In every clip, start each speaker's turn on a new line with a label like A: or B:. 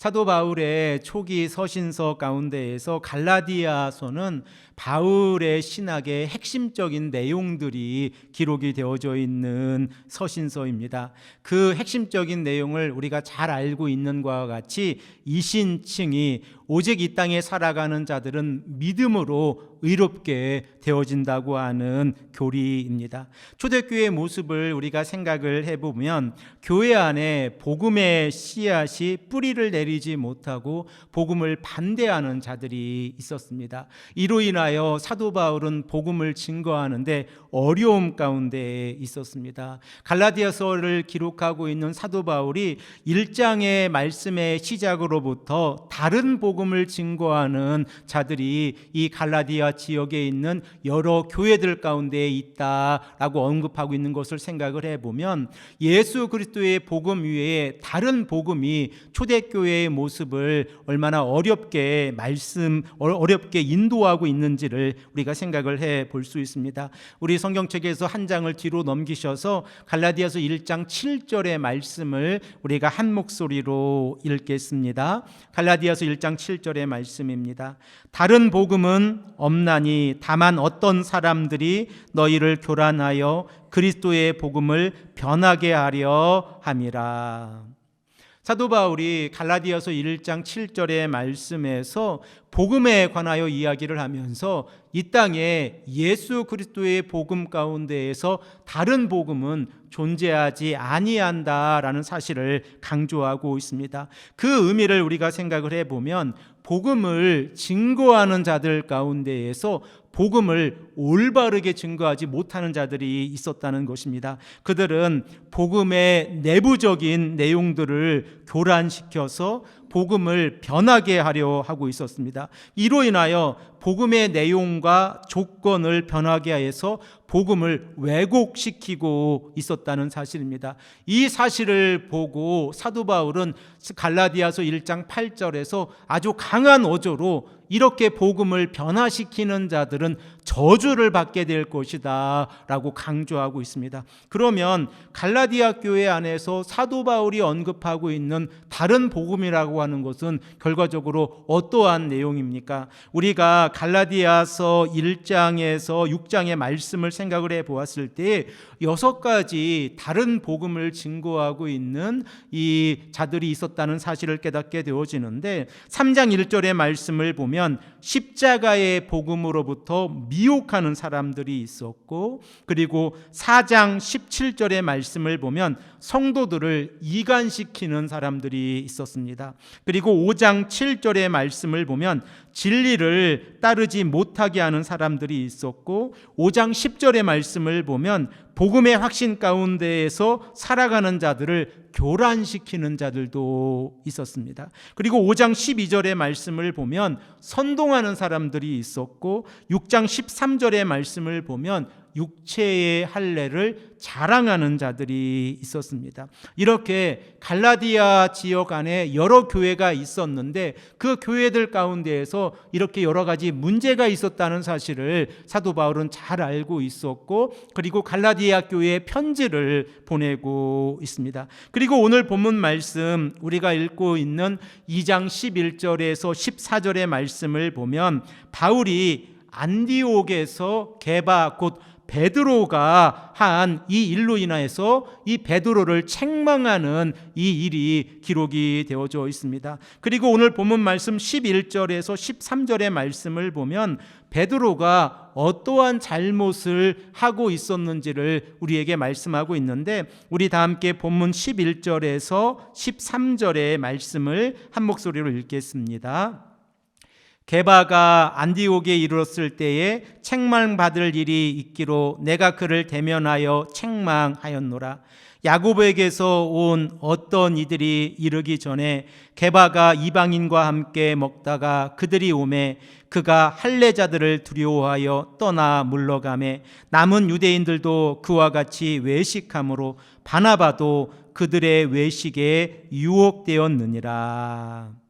A: 사도 바울의 초기 서신서 가운데에서 갈라디아서는 바울의 신학의 핵심적인 내용들이 기록이 되어져 있는 서신서입니다. 그 핵심적인 내용을 우리가 잘 알고 있는 것과 같이 이신칭이 오직 이 땅에 살아가는 자들은 믿음으로 의롭게 되어진다고 하는 교리입니다. 초대교회의 모습을 우리가 생각을 해보면 교회 안에 복음의 씨앗이 뿌리를 내리지 못하고 복음을 반대하는 자들이 있었습니다. 이로 인하여 사도 바울은 복음을 증거하는데 어려움 가운데 있었습니다. 갈라디아서를 기록하고 있는 사도 바울이 1장의 말씀의 시작으로부터 다른 복음을 증거하는 자들이 이 갈라디아 지역에 있는 여러 교회들 가운데 있다라고 언급하고 있는 것을 생각을 해보면 예수 그리스도의 복음 위에 다른 복음이 초대교회의 모습을 얼마나 어렵게 인도하고 있는지를 우리가 생각을 해볼 수 있습니다. 우리 성경책에서 한 장을 뒤로 넘기셔서 갈라디아서 1장 7절의 말씀을 우리가 한 목소리로 읽겠습니다. 갈라디아서 1장 7절의 말씀입니다. 다른 복음은 없나니 다만 어떤 사람들이 너희를 교란하여 그리스도의 복음을 변하게 하려 함이라. 사도 바울이 갈라디아서 1장 7절의 말씀에서 복음에 관하여 이야기를 하면서 이 땅에 예수 그리스도의 복음 가운데에서 다른 복음은 존재하지 아니한다라는 사실을 강조하고 있습니다. 그 의미를 우리가 생각을 해보면 복음을 증거하는 자들 가운데에서 복음을 올바르게 증거하지 못하는 자들이 있었다는 것입니다. 그들은 복음의 내부적인 내용들을 교란시켜서 복음을 변하게 하려 하고 있었습니다. 이로 인하여 복음의 내용과 조건을 변하게 해서 복음을 왜곡시키고 있었다는 사실입니다. 이 사실을 보고 사도 바울은 갈라디아서 1장 8절에서 아주 강한 어조로 이렇게 복음을 변화시키는 자들은 저주를 받게 될 것이다 라고 강조하고 있습니다. 그러면 갈라디아 교회 안에서 사도 바울이 언급하고 있는 다른 복음이라고 하는 것은 결과적으로 어떠한 내용입니까? 우리가 갈라디아서 1장에서 6장의 말씀을 생각을 해 보았을 때 6가지 다른 복음을 증거하고 있는 이 자들이 있었다는 사실을 깨닫게 되어지는데 3장 1절의 말씀을 보면 십자가의 복음으로부터 미혹하는 사람들이 있었고, 그리고 4장 17절의 말씀을 보면 성도들을 이간시키는 사람들이 있었습니다. 그리고 5장 7절의 말씀을 보면 진리를 따르지 못하게 하는 사람들이 있었고, 5장 10절의 말씀을 보면 복음의 확신 가운데에서 살아가는 자들을 교란시키는 자들도 있었습니다. 그리고 5장 12절의 말씀을 보면 선동하는 사람들이 있었고, 6장 13절의 말씀을 보면 육체의 할례를 자랑하는 자들이 있었습니다. 이렇게 갈라디아 지역 안에 여러 교회가 있었는데 그 교회들 가운데에서 이렇게 여러 가지 문제가 있었다는 사실을 사도 바울은 잘 알고 있었고, 그리고 갈라디아 교회에 편지를 보내고 있습니다. 그리고 오늘 본문 말씀 우리가 읽고 있는 2장 11절에서 14절의 말씀을 보면 바울이 안디옥에서 게바 곧 베드로가 한 이 일로 인하여서 이 베드로를 책망하는 이 일이 기록이 되어져 있습니다. 그리고 오늘 본문 말씀 11절에서 13절의 말씀을 보면 베드로가 어떠한 잘못을 하고 있었는지를 우리에게 말씀하고 있는데, 우리 다 함께 본문 11절에서 13절의 말씀을 한 목소리로 읽겠습니다. 게바가 안디옥에 이르렀을 때에 책망받을 일이 있기로 내가 그를 대면하여 책망하였노라. 야고보에게서 온 어떤 이들이 이르기 전에 게바가 이방인과 함께 먹다가 그들이 오매 그가 할례자들을 두려워하여 떠나 물러가매 남은 유대인들도 그와 같이 외식함으로 바나바도 그들의 외식에 유혹되었느니라.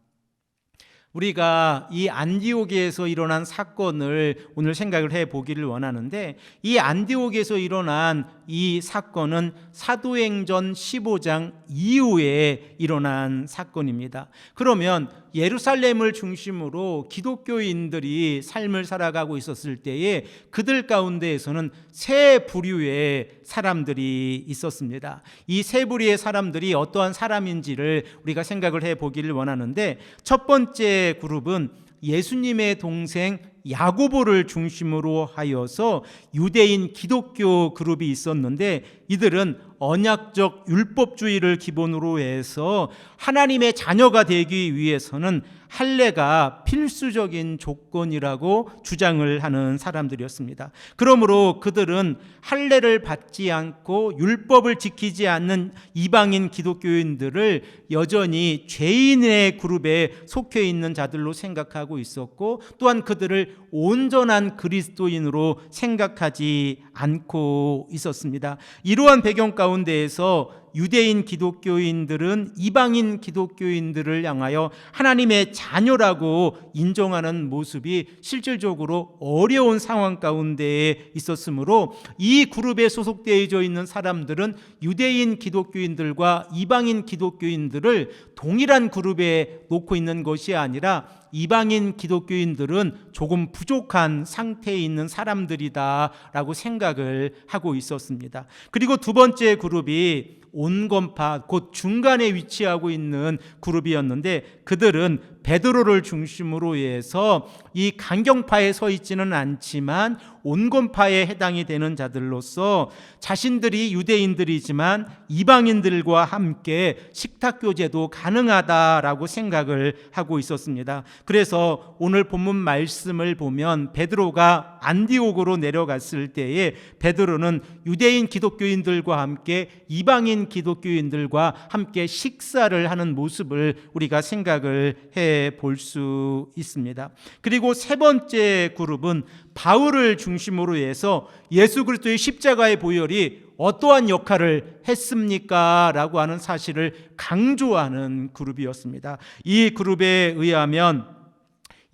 A: 우리가 이 안디옥에서 일어난 사건을 오늘 생각을 해 보기를 원하는데, 이 안디옥에서 일어난 이 사건은 사도행전 15장 이후에 일어난 사건입니다. 그러면 예루살렘을 중심으로 기독교인들이 삶을 살아가고 있었을 때에 그들 가운데에서는 세 부류의 사람들이 있었습니다. 이 세 부류의 사람들이 어떠한 사람인지를 우리가 생각을 해 보기를 원하는데, 첫 번째 그룹은 예수님의 동생 야고보를 중심으로 하여서 유대인 기독교 그룹이 있었는데, 이들은 언약적 율법주의를 기본으로 해서 하나님의 자녀가 되기 위해서는 할례가 필수적인 조건이라고 주장을 하는 사람들이었습니다. 그러므로 그들은 할례를 받지 않고 율법을 지키지 않는 이방인 기독교인들을 여전히 죄인의 그룹에 속해 있는 자들로 생각하고 있었고, 또한 그들을 온전한 그리스도인으로 생각하지 않고 있었습니다. 이러한 배경 가운데에서 유대인 기독교인들은 이방인 기독교인들을 향하여 하나님의 자녀라고 인정하는 모습이 실질적으로 어려운 상황 가운데에 있었으므로, 이 그룹에 소속되어 있는 사람들은 유대인 기독교인들과 이방인 기독교인들을 동일한 그룹에 놓고 있는 것이 아니라 이방인 기독교인들은 조금 부족한 상태에 있는 사람들이다라고 생각을 하고 있었습니다. 그리고 두 번째 그룹이 온건파, 곧 중간에 위치하고 있는 그룹이었는데, 그들은 베드로를 중심으로 해서 이 강경파에 서 있지는 않지만 온건파에 해당이 되는 자들로서 자신들이 유대인들이지만 이방인들과 함께 식탁교제도 가능하다라고 생각을 하고 있었습니다. 그래서 오늘 본문 말씀을 보면 베드로가 안디옥으로 내려갔을 때에 베드로는 유대인 기독교인들과 함께 이방인 기독교인들과 함께 식사를 하는 모습을 우리가 생각을 해 볼 수 있습니다. 그리고 세 번째 그룹은 바울을 중심으로 해서 예수 그리스도의 십자가의 보혈이 어떠한 역할을 했습니까? 라고 하는 사실을 강조하는 그룹이었습니다. 이 그룹에 의하면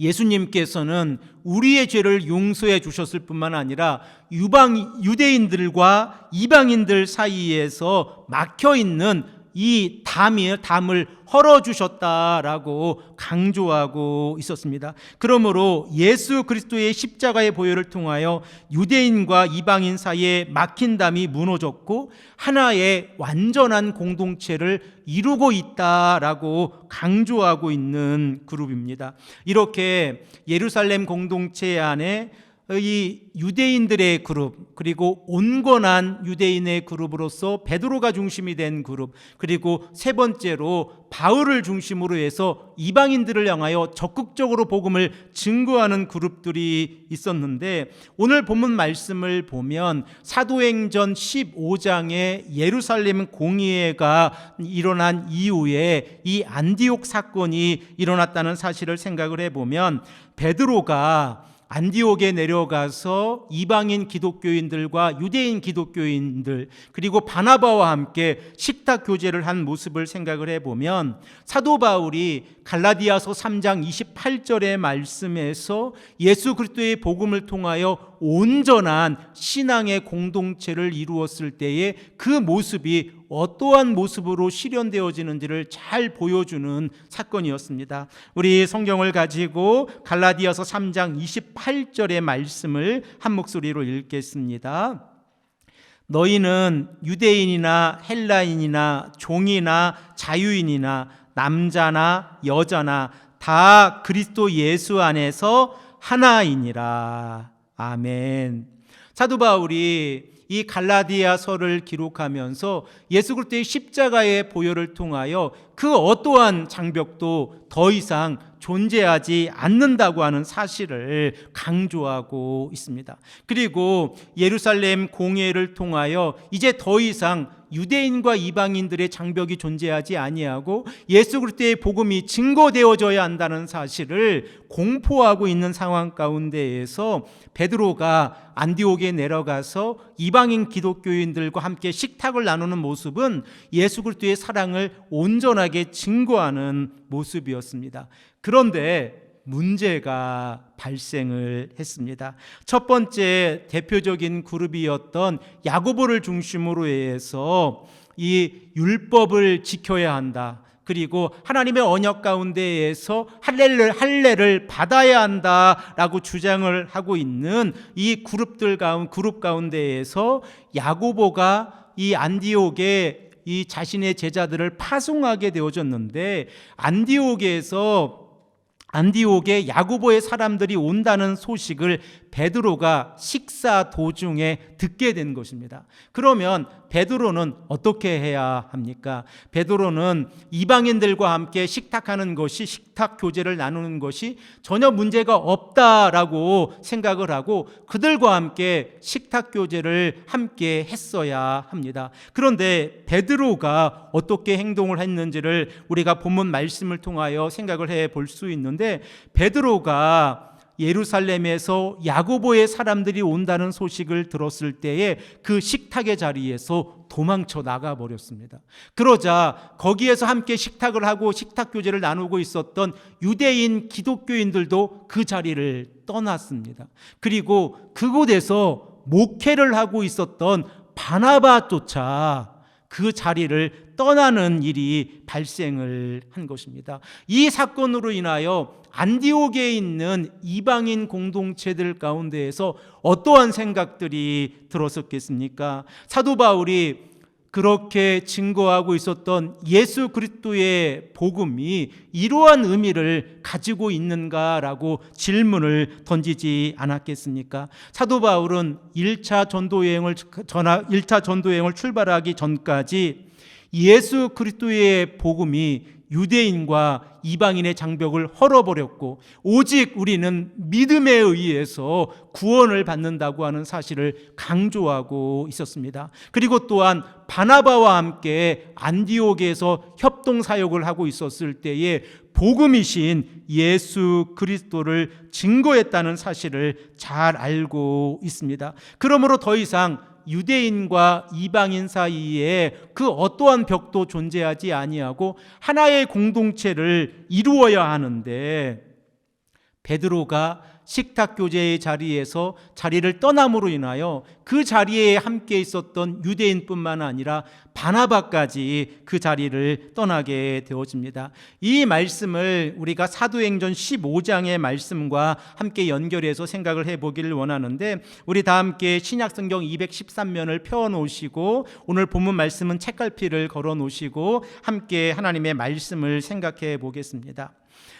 A: 예수님께서는 우리의 죄를 용서해 주셨을 뿐만 아니라 유대인들과 이방인들 사이에서 막혀있는 이 담을 헐어주셨다라고 강조하고 있었습니다. 그러므로 예수 그리스도의 십자가의 보혈을 통하여 유대인과 이방인 사이에 막힌 담이 무너졌고 하나의 완전한 공동체를 이루고 있다라고 강조하고 있는 그룹입니다. 이렇게 예루살렘 공동체 안에 이 유대인들의 그룹, 그리고 온건한 유대인의 그룹으로서 베드로가 중심이 된 그룹, 그리고 세 번째로 바울을 중심으로 해서 이방인들을 향하여 적극적으로 복음을 증거하는 그룹들이 있었는데, 오늘 본문 말씀을 보면 사도행전 15장에 예루살렘 공의회가 일어난 이후에 이 안디옥 사건이 일어났다는 사실을 생각을 해보면, 베드로가 안디옥에 내려가서 이방인 기독교인들과 유대인 기독교인들, 그리고 바나바와 함께 식탁 교제를 한 모습을 생각을 해보면, 사도 바울이 갈라디아서 3장 28절의 말씀에서 예수 그리스도의 복음을 통하여 온전한 신앙의 공동체를 이루었을 때에 그 모습이 어떠한 모습으로 실현되어지는지를 잘 보여주는 사건이었습니다. 우리 성경을 가지고 갈라디아서 3장 28절의 말씀을 한 목소리로 읽겠습니다. 너희는 유대인이나 헬라인이나 종이나 자유인이나 남자나 여자나 다 그리스도 예수 안에서 하나이니라. 아멘. 사도 바울이 이 갈라디아서를 기록하면서 예수 그리스도의 십자가의 보혈을 통하여 그 어떠한 장벽도 더 이상 존재하지 않는다고 하는 사실을 강조하고 있습니다. 그리고 예루살렘 공회를 통하여 이제 더 이상 유대인과 이방인들의 장벽이 존재하지 아니하고 예수 그리스도의 복음이 증거되어져야 한다는 사실을 공포하고 있는 상황 가운데에서 베드로가 안디옥에 내려가서 이방인 기독교인들과 함께 식탁을 나누는 모습은 예수 그리스도의 사랑을 온전하게 증거하는 모습이었습니다. 그런데 문제가 발생을 했습니다. 첫 번째 대표적인 그룹이었던 야고보를 중심으로 해서 이 율법을 지켜야 한다, 그리고 하나님의 언약 가운데에서 할례를 받아야 한다라고 주장을 하고 있는 이 그룹 가운데에서 야고보가 이 안디옥에 이 자신의 제자들을 파송하게 되어졌는데, 안디옥에 야고보의 사람들이 온다는 소식을 베드로가 식사 도중에 듣게 된 것입니다. 그러면 베드로는 어떻게 해야 합니까? 베드로는 이방인들과 함께 식탁하는 것이, 식탁 교제를 나누는 것이 전혀 문제가 없다라고 생각을 하고 그들과 함께 식탁 교제를 함께 했어야 합니다. 그런데 베드로가 어떻게 행동을 했는지를 우리가 본문 말씀을 통하여 생각을 해 볼 수 있는데, 베드로가 예루살렘에서 야고보의 사람들이 온다는 소식을 들었을 때에 그 식탁의 자리에서 도망쳐 나가 버렸습니다. 그러자 거기에서 함께 식탁을 하고 식탁 교제를 나누고 있었던 유대인 기독교인들도 그 자리를 떠났습니다. 그리고 그곳에서 목회를 하고 있었던 바나바조차 그 자리를 떠나는 일이 발생을 한 것입니다. 이 사건으로 인하여 안디옥에 있는 이방인 공동체들 가운데에서 어떠한 생각들이 들었었겠습니까? 사도 바울이 그렇게 증거하고 있었던 예수 그리스도의 복음이 이러한 의미를 가지고 있는가라고 질문을 던지지 않았겠습니까? 사도 바울은 1차 전도 여행을 출발하기 전까지 예수 그리스도의 복음이 유대인과 이방인의 장벽을 헐어버렸고 오직 우리는 믿음에 의해서 구원을 받는다고 하는 사실을 강조하고 있었습니다. 그리고 또한 바나바와 함께 안디옥에서 협동 사역을 하고 있었을 때에 복음이신 예수 그리스도를 증거했다는 사실을 잘 알고 있습니다. 그러므로 더 이상 유대인과 이방인 사이에 그 어떠한 벽도 존재하지 아니하고 하나의 공동체를 이루어야 하는데, 베드로가 식탁 교제의 자리에서 자리를 떠남으로 인하여 그 자리에 함께 있었던 유대인뿐만 아니라 바나바까지 그 자리를 떠나게 되어집니다. 이 말씀을 우리가 사도행전 15장의 말씀과 함께 연결해서 생각을 해보기를 원하는데, 우리 다 함께 신약성경 213면을 펴놓으시고 오늘 본문 말씀은 책갈피를 걸어놓으시고 함께 하나님의 말씀을 생각해 보겠습니다.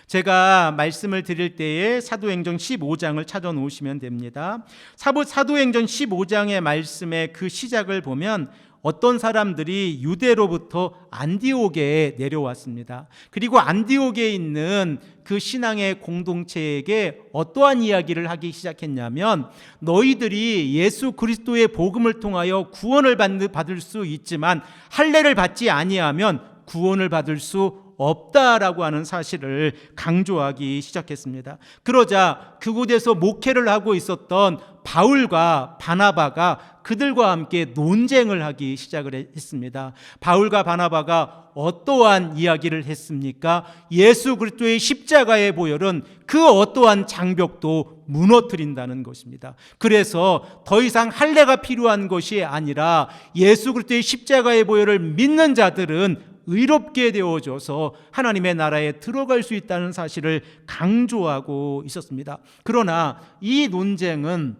A: 제가 말씀을 드릴 때에 사도행전 15장을 찾아 놓으시면 됩니다. 사도행전 15장의 말씀의 그 시작을 보면 어떤 사람들이 유대로부터 안디옥에 내려왔습니다. 그리고 안디옥에 있는 그 신앙의 공동체에게 어떠한 이야기를 하기 시작했냐면, 너희들이 예수 그리스도의 복음을 통하여 구원을 받을 수 있지만 할례를 받지 아니하면 구원을 받을 수 없다라고 하는 사실을 강조하기 시작했습니다. 그러자 그곳에서 목회를 하고 있었던 바울과 바나바가 그들과 함께 논쟁을 하기 시작을 했습니다. 바울과 바나바가 어떠한 이야기를 했습니까? 예수 그리스도의 십자가의 보혈은 그 어떠한 장벽도 무너뜨린다는 것입니다. 그래서 더 이상 할례가 필요한 것이 아니라 예수 그리스도의 십자가의 보혈을 믿는 자들은 의롭게 되어져서 하나님의 나라에 들어갈 수 있다는 사실을 강조하고 있었습니다. 그러나 이 논쟁은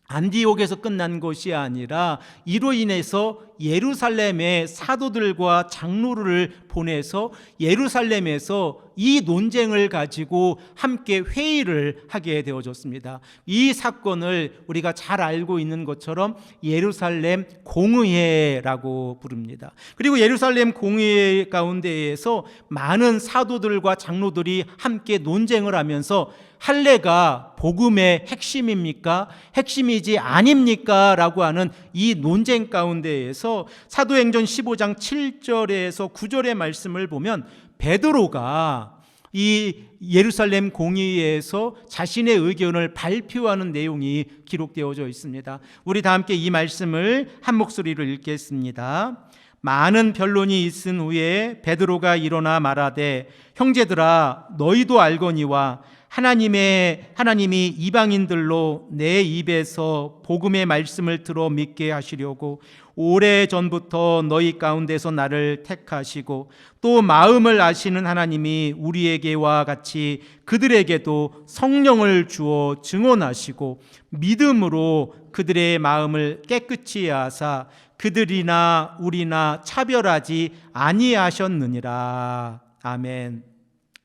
A: 안디옥에서 끝난 것이 아니라 이로 인해서 예루살렘의 사도들과 장로를 보내서 예루살렘에서 이 논쟁을 가지고 함께 회의를 하게 되어졌습니다. 이 사건을 우리가 잘 알고 있는 것처럼 예루살렘 공의회라고 부릅니다. 그리고 예루살렘 공의회 가운데에서 많은 사도들과 장로들이 함께 논쟁을 하면서 할례가 복음의 핵심입니까? 핵심이지 아닙니까? 라고 하는 이 논쟁 가운데에서 통해서 사도행전 15장 7절에서 9절의 말씀을 보면 베드로가 이 예루살렘 공의회에서 자신의 의견을 발표하는 내용이 기록되어져 있습니다. 우리 다 함께 이 말씀을 한 목소리로 읽겠습니다. 많은 변론이 있은 후에 베드로가 일어나 말하되 형제들아 너희도 알거니와 하나님이 이방인들로 내 입에서 복음의 말씀을 들어 믿게 하시려고 오래전부터 너희 가운데서 나를 택하시고 또 마음을 아시는 하나님이 우리에게와 같이 그들에게도 성령을 주어 증언하시고 믿음으로 그들의 마음을 깨끗이 하사 그들이나 우리나 차별하지 아니하셨느니라. 아멘.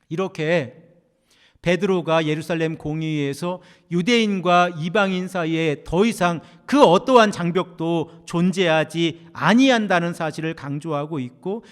A: 이렇게 베드로가 예루살렘 공의회에서 유대인과 이방인 사이에 더 이상 그 어떠한 장벽도 존재하지 아니한다는 사실을 강조하고 있고,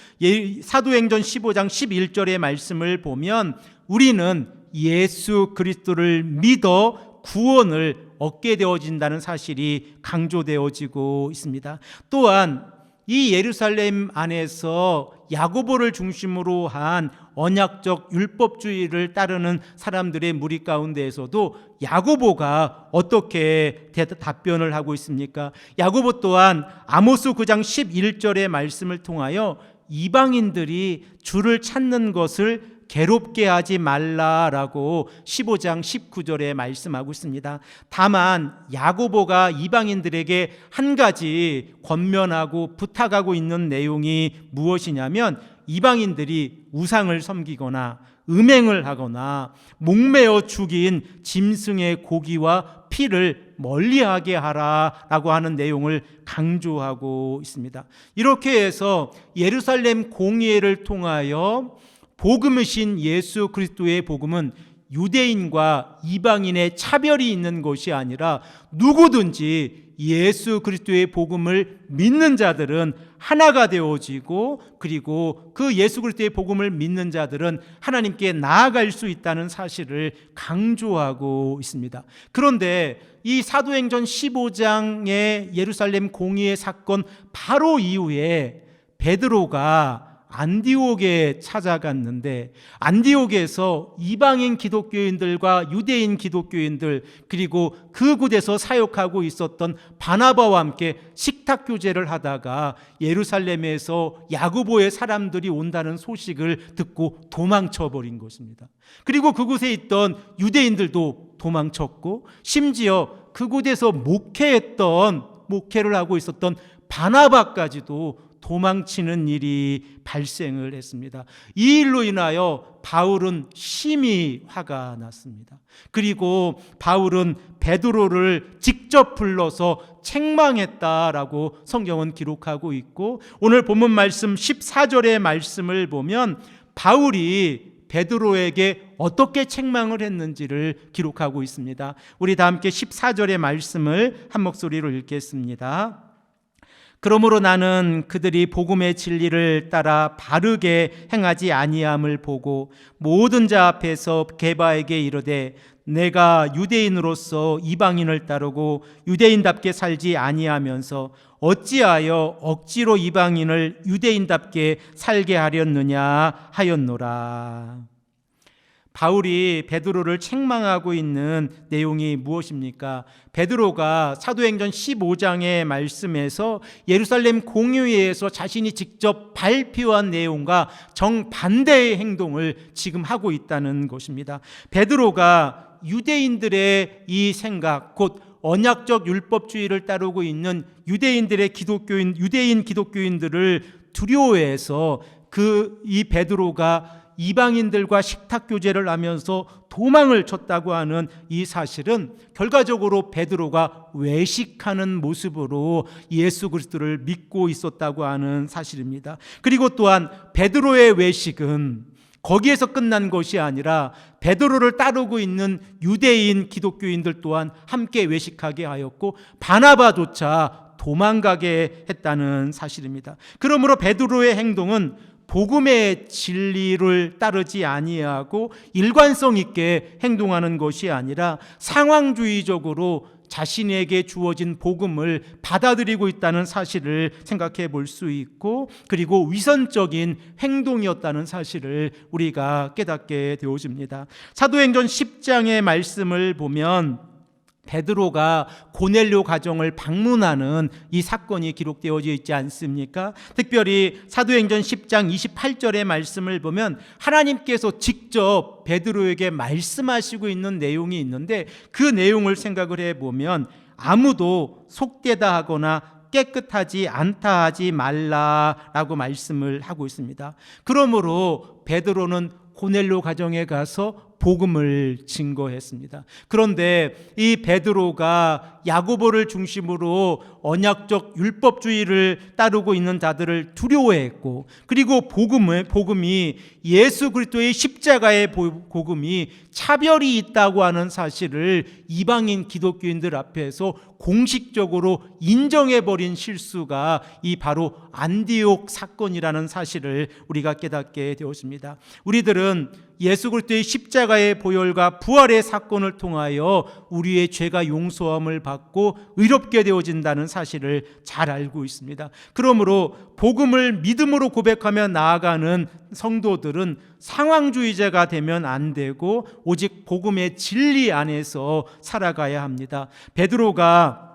A: 사도행전 15장 11절의 말씀을 보면 우리는 예수 그리스도를 믿어 구원을 얻게 되어진다는 사실이 강조되어지고 있습니다. 또한 이 예루살렘 안에서 야고보를 중심으로 한 언약적 율법주의를 따르는 사람들의 무리 가운데에서도 야고보가 어떻게 답변을 하고 있습니까? 야고보 또한 아모스 9장 11절의 말씀을 통하여 이방인들이 주를 찾는 것을 괴롭게 하지 말라라고 15장 19절에 말씀하고 있습니다. 다만 야고보가 이방인들에게 한 가지 권면하고 부탁하고 있는 내용이 무엇이냐면 이방인들이 우상을 섬기거나 음행을 하거나 목매어 죽인 짐승의 고기와 피를 멀리하게 하라라고 하는 내용을 강조하고 있습니다. 이렇게 해서 예루살렘 공의회를 통하여 복음이신 예수 그리스도의 복음은 유대인과 이방인의 차별이 있는 것이 아니라 누구든지 예수 그리스도의 복음을 믿는 자들은 하나가 되어지고, 그리고 그 예수 그리스도의 복음을 믿는 자들은 하나님께 나아갈 수 있다는 사실을 강조하고 있습니다. 그런데 이 사도행전 15장의 예루살렘 공의회 사건 바로 이후에 베드로가 안디옥에 찾아갔는데, 안디옥에서 이방인 기독교인들과 유대인 기독교인들, 그리고 그 곳에서 사역하고 있었던 바나바와 함께 식탁 교제를 하다가 예루살렘에서 야고보의 사람들이 온다는 소식을 듣고 도망쳐 버린 것입니다. 그리고 그곳에 있던 유대인들도 도망쳤고, 심지어 그곳에서 목회를 하고 있었던 바나바까지도 도망치는 일이 발생을 했습니다. 이 일로 인하여 바울은 심히 화가 났습니다. 그리고 바울은 베드로를 직접 불러서 책망했다라고 성경은 기록하고 있고, 오늘 본문 말씀 14절의 말씀을 보면 바울이 베드로에게 어떻게 책망을 했는지를 기록하고 있습니다. 우리 다 함께 14절의 말씀을 한 목소리로 읽겠습니다. 그러므로 나는 그들이 복음의 진리를 따라 바르게 행하지 아니함을 보고 모든 자 앞에서 게바에게 이르되 내가 유대인으로서 이방인을 따르고 유대인답게 살지 아니하면서 어찌하여 억지로 이방인을 유대인답게 살게 하렸느냐 하였노라. 바울이 베드로를 책망하고 있는 내용이 무엇입니까? 베드로가 사도행전 15장의 말씀에서 예루살렘 공의회에서 자신이 직접 발표한 내용과 정반대의 행동을 지금 하고 있다는 것입니다. 베드로가 유대인들의 이 생각, 곧 언약적 율법주의를 따르고 있는 유대인 기독교인들을 두려워해서 이 베드로가 이방인들과 식탁 교제를 하면서 도망을 쳤다고 하는 이 사실은 결과적으로 베드로가 외식하는 모습으로 예수 그리스도를 믿고 있었다고 하는 사실입니다. 그리고 또한 베드로의 외식은 거기에서 끝난 것이 아니라 베드로를 따르고 있는 유대인 기독교인들 또한 함께 외식하게 하였고 바나바조차 도망가게 했다는 사실입니다. 그러므로 베드로의 행동은 복음의 진리를 따르지 아니하고 일관성 있게 행동하는 것이 아니라 상황주의적으로 자신에게 주어진 복음을 받아들이고 있다는 사실을 생각해 볼 수 있고, 그리고 위선적인 행동이었다는 사실을 우리가 깨닫게 되어집니다. 사도행전 10장의 말씀을 보면 베드로가 고넬료 가정을 방문하는 이 사건이 기록되어져 있지 않습니까? 특별히 사도행전 10장 28절의 말씀을 보면 하나님께서 직접 베드로에게 말씀하시고 있는 내용이 있는데, 그 내용을 생각을 해보면 아무도 속되다 하거나 깨끗하지 않다 하지 말라라고 말씀을 하고 있습니다. 그러므로 베드로는 고넬료 가정에 가서 복음을 증거했습니다. 그런데 이 베드로가 야고보를 중심으로 언약적 율법주의를 따르고 있는 자들을 두려워했고, 그리고 복음이 예수 그리스도의 십자가의 복음이 차별이 있다고 하는 사실을 이방인 기독교인들 앞에서 공식적으로 인정해버린 실수가 이 바로 안디옥 사건이라는 사실을 우리가 깨닫게 되었습니다. 우리들은 예수 그리스도의 십자가의 보혈과 부활의 사건을 통하여 우리의 죄가 용서함을 받고 의롭게 되어진다는 사실을 잘 알고 있습니다. 그러므로 복음을 믿음으로 고백하며 나아가는 성도들은 상황주의자가 되면 안 되고 오직 복음의 진리 안에서 살아가야 합니다. 베드로가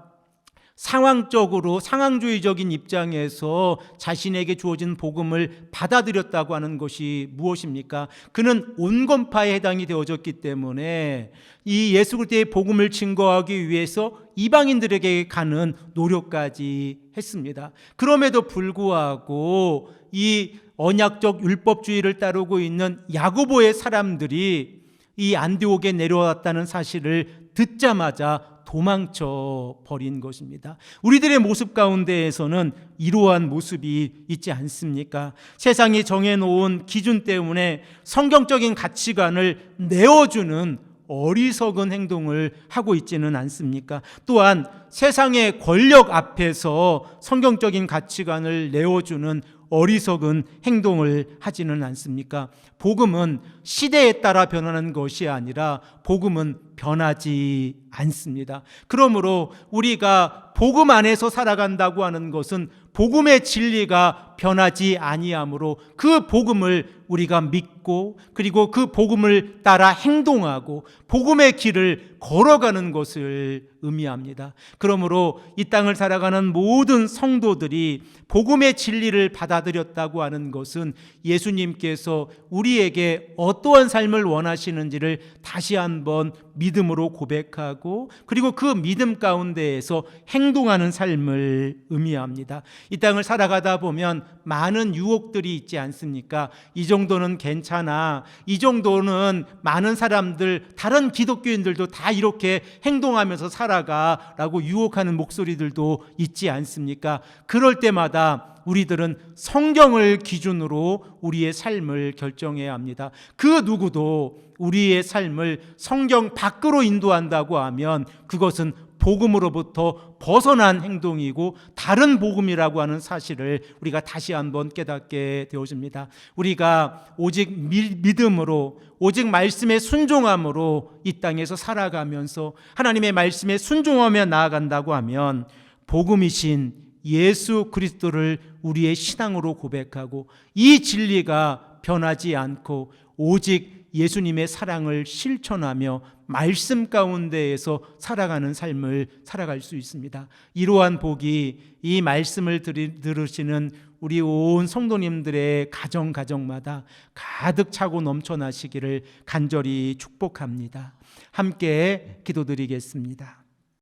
A: 상황주의적인 입장에서 자신에게 주어진 복음을 받아들였다고 하는 것이 무엇입니까? 그는 온건파에 해당이 되어졌기 때문에 이 예수 그리스도의 복음을 증거하기 위해서 이방인들에게 가는 노력까지 했습니다. 그럼에도 불구하고 이 언약적 율법주의를 따르고 있는 야고보의 사람들이 이 안디옥에 내려왔다는 사실을 듣자마자 도망쳐 버린 것입니다. 우리들의 모습 가운데에서는 이러한 모습이 있지 않습니까? 세상이 정해놓은 기준 때문에 성경적인 가치관을 내어주는 어리석은 행동을 하고 있지는 않습니까? 또한 세상의 권력 앞에서 성경적인 가치관을 내어주는 어리석은 행동을 하지는 않습니까? 복음은 시대에 따라 변하는 것이 아니라 복음은 변하지 않습니다. 그러므로 우리가 복음 안에서 살아간다고 하는 것은 복음의 진리가 변하지 아니하므로 그 복음을 우리가 믿고, 그리고 그 복음을 따라 행동하고 복음의 길을 걸어가는 것을 의미합니다. 그러므로 이 땅을 살아가는 모든 성도들이 복음의 진리를 받아들였다고 하는 것은 예수님께서 우리에게 어떠한 삶을 원하시는지를 다시 한번 믿음으로 고백하고, 그리고 그 믿음 가운데에서 행동하는 삶을 의미합니다. 이 땅을 살아가다 보면 많은 유혹들이 있지 않습니까? 이 정도는 괜찮아, 이 정도는 많은 사람들, 다른 기독교인들도 다 이렇게 행동하면서 살아가 라고 유혹하는 목소리들도 있지 않습니까? 그럴 때마다 우리들은 성경을 기준으로 우리의 삶을 결정해야 합니다. 그 누구도 우리의 삶을 성경 밖으로 인도한다고 하면 그것은 복음으로부터 벗어난 행동이고 다른 복음이라고 하는 사실을 우리가 다시 한번 깨닫게 되어집니다. 우리가 오직 믿음으로, 오직 말씀에 순종함으로 이 땅에서 살아가면서 하나님의 말씀에 순종하며 나아간다고 하면 복음이신 예수 그리스도를 우리의 신앙으로 고백하고 이 진리가 변하지 않고 오직 예수님의 사랑을 실천하며 말씀 가운데에서 살아가는 삶을 살아갈 수 있습니다. 이러한 복이 이 말씀을 들으시는 우리 온 성도님들의 가정마다 가득 차고 넘쳐나시기를 간절히 축복합니다. 함께 기도드리겠습니다.